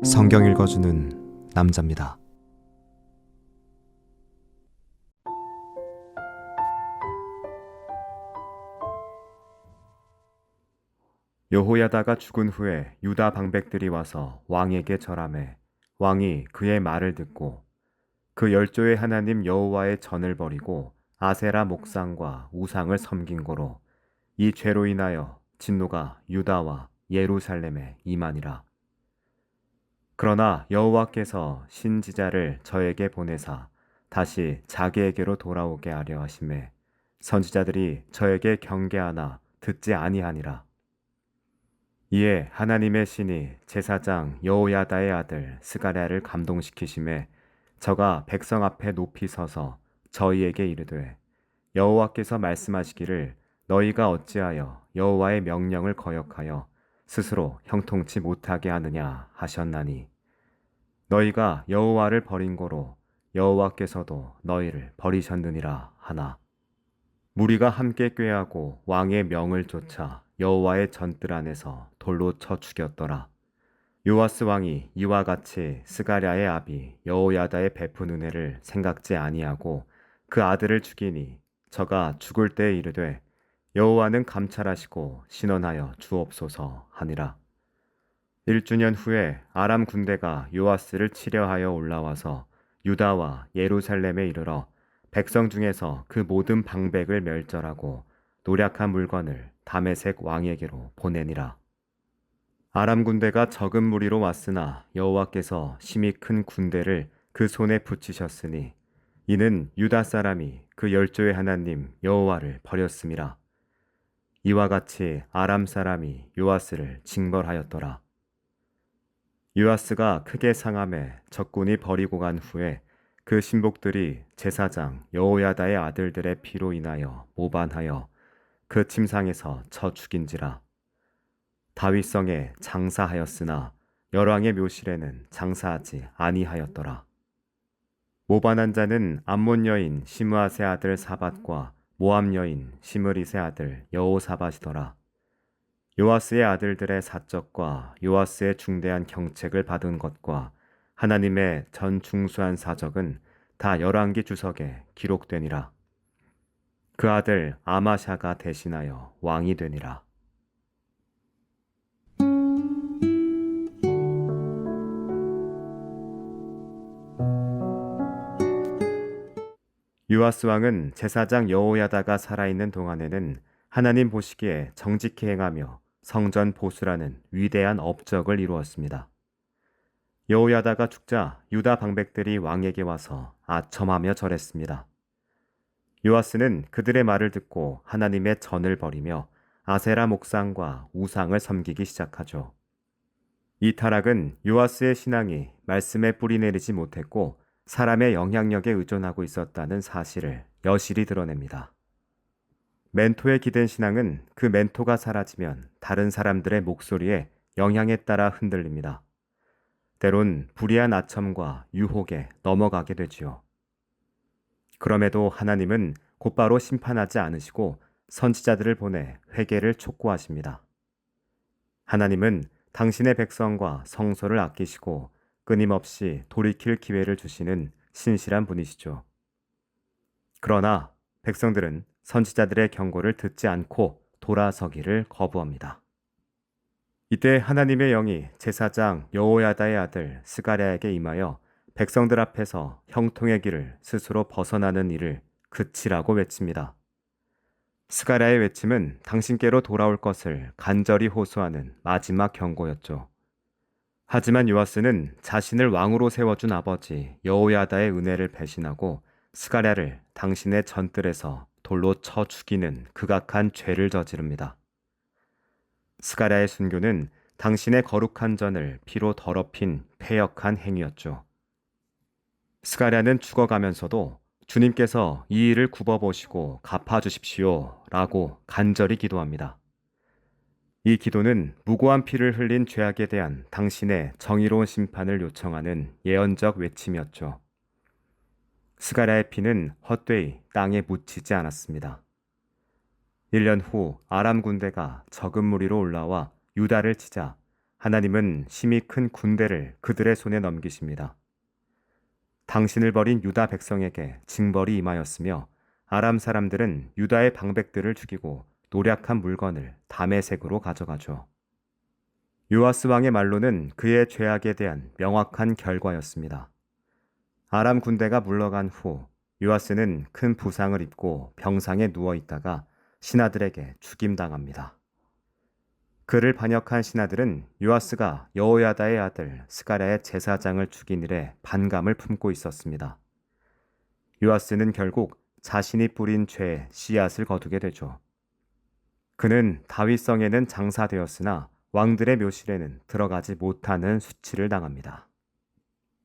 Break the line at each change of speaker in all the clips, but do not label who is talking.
성경 읽어주는 남자입니다. 여호야다가 죽은 후에 유다 방백들이 와서 왕에게 절하매 왕이 그의 말을 듣고 그 열조의 하나님 여호와의 전을 버리고 아세라 목상과 우상을 섬긴 고로 이 죄로 인하여 진노가 유다와 예루살렘에 임하니라. 그러나 여호와께서 신지자를 저에게 보내사 다시 자기에게로 돌아오게 하려 하심에 선지자들이 저에게 경계하나 듣지 아니하니라. 이에 하나님의 신이 제사장 여호야다의 아들 스가랴를 감동시키심에 저가 백성 앞에 높이 서서 저희에게 이르되 여호와께서 말씀하시기를 너희가 어찌하여 여호와의 명령을 거역하여 스스로 형통치 못하게 하느냐 하셨나니 너희가 여호와를 버린 고로 여호와께서도 너희를 버리셨느니라 하나. 무리가 함께 꾀하고 왕의 명을 쫓아 여호와의 전뜰 안에서 돌로 쳐 죽였더라. 요아스 왕이 이와 같이 스가랴의 아비 여호야다의 베푼 은혜를 생각지 아니하고 그 아들을 죽이니 저가 죽을 때에 이르되 여호와는 감찰하시고 신원하여 주옵소서 하니라. 1주년 후에 아람 군대가 요아스를 치려하여 올라와서 유다와 예루살렘에 이르러 백성 중에서 그 모든 방백을 멸절하고 노략한 물건을 다메섹 왕에게로 보내니라. 아람 군대가 적은 무리로 왔으나 여호와께서 심히 큰 군대를 그 손에 붙이셨으니 이는 유다 사람이 그 열조의 하나님 여호와를 버렸음이라. 이와 같이 아람 사람이 요아스를 징벌하였더라. 요아스가 크게 상함에 적군이 버리고 간 후에 그 신복들이 제사장 여호야다의 아들들의 피로 인하여 모반하여 그 침상에서 쳐 죽인지라. 다윗성에 장사하였으나 열왕의 묘실에는 장사하지 아니하였더라. 모반한 자는 암몬 여인 시므아세 아들 사밧과 모압 여인 시므릿의 아들 여호사밧이더라. 요아스의 아들들의 사적과 요아스의 중대한 경책을 받은 것과 하나님의 전 중수한 사적은 다 열왕기 주석에 기록되니라. 그 아들 아마샤가 대신하여 왕이 되니라. 요아스 왕은 제사장 여호야다가 살아있는 동안에는 하나님 보시기에 정직히 행하며 성전 보수라는 위대한 업적을 이루었습니다. 여호야다가 죽자 유다 방백들이 왕에게 와서 아첨하며 절했습니다. 요아스는 그들의 말을 듣고 하나님의 전을 버리며 아세라 목상과 우상을 섬기기 시작하죠. 이 타락은 요아스의 신앙이 말씀에 뿌리 내리지 못했고 사람의 영향력에 의존하고 있었다는 사실을 여실히 드러냅니다. 멘토에 기댄 신앙은 그 멘토가 사라지면 다른 사람들의 목소리에 영향에 따라 흔들립니다. 때론 불의한 아첨과 유혹에 넘어가게 되지요. 그럼에도 하나님은 곧바로 심판하지 않으시고 선지자들을 보내 회개를 촉구하십니다. 하나님은 당신의 백성과 성소를 아끼시고 끊임없이 돌이킬 기회를 주시는 신실한 분이시죠. 그러나 백성들은 선지자들의 경고를 듣지 않고 돌아서기를 거부합니다. 이때 하나님의 영이 제사장 여호야다의 아들 스가랴에게 임하여 백성들 앞에서 형통의 길을 스스로 벗어나는 일을 그치라고 외칩니다. 스가랴의 외침은 당신께로 돌아올 것을 간절히 호소하는 마지막 경고였죠. 하지만 요아스는 자신을 왕으로 세워준 아버지 여호야다의 은혜를 배신하고 스가랴를 당신의 전뜰에서 돌로 쳐 죽이는 극악한 죄를 저지릅니다. 스가랴의 순교는 당신의 거룩한 전을 피로 더럽힌 패역한 행위였죠. 스가랴는 죽어가면서도 주님께서 이 일을 굽어보시고 갚아주십시오 라고 간절히 기도합니다. 이 기도는 무고한 피를 흘린 죄악에 대한 당신의 정의로운 심판을 요청하는 예언적 외침이었죠. 스가랴의 피는 헛되이 땅에 묻히지 않았습니다. 1년 후 아람 군대가 적은 무리로 올라와 유다를 치자 하나님은 심히 큰 군대를 그들의 손에 넘기십니다. 당신을 버린 유다 백성에게 징벌이 임하였으며 아람 사람들은 유다의 방백들을 죽이고 노략한 물건을 다메섹으로 가져가죠. 요아스 왕의 말로는 그의 죄악에 대한 명확한 결과였습니다. 아람 군대가 물러간 후 요아스는 큰 부상을 입고 병상에 누워 있다가 신하들에게 죽임당합니다. 그를 반역한 신하들은 요아스가 여호야다의 아들 스가랴의 제사장을 죽인 일에 반감을 품고 있었습니다. 요아스는 결국 자신이 뿌린 죄의 씨앗을 거두게 되죠. 그는 다윗성에는 장사되었으나 왕들의 묘실에는 들어가지 못하는 수치를 당합니다.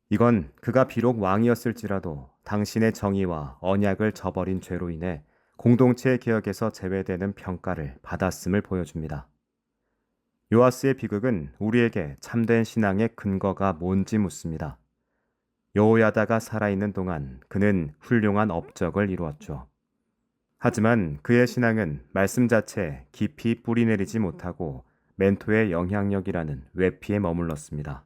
이건 그가 비록 왕이었을지라도 당신의 정의와 언약을 저버린 죄로 인해 공동체의 기억에서 제외되는 평가를 받았음을 보여줍니다. 요아스의 비극은 우리에게 참된 신앙의 근거가 뭔지 묻습니다. 여호야다가 살아있는 동안 그는 훌륭한 업적을 이루었죠. 하지만 그의 신앙은 말씀 자체에 깊이 뿌리내리지 못하고 멘토의 영향력이라는 외피에 머물렀습니다.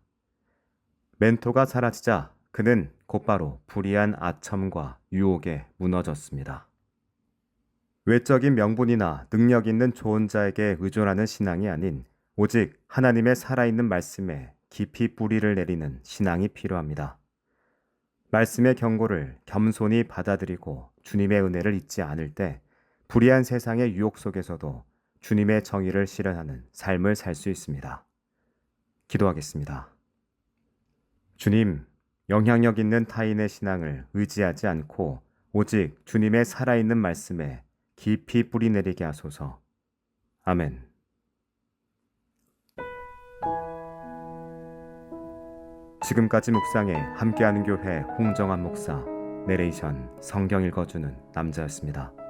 멘토가 사라지자 그는 곧바로 불의한 아첨과 유혹에 무너졌습니다. 외적인 명분이나 능력 있는 좋은 자에게 의존하는 신앙이 아닌 오직 하나님의 살아있는 말씀에 깊이 뿌리를 내리는 신앙이 필요합니다. 말씀의 경고를 겸손히 받아들이고 주님의 은혜를 잊지 않을 때 불의한 세상의 유혹 속에서도 주님의 정의를 실현하는 삶을 살 수 있습니다. 기도하겠습니다. 주님, 영향력 있는 타인의 신앙을 의지하지 않고 오직 주님의 살아있는 말씀에 깊이 뿌리내리게 하소서. 아멘. 지금까지 묵상에 함께하는 교회 홍정한 목사, 내레이션 성경 읽어주는 남자였습니다.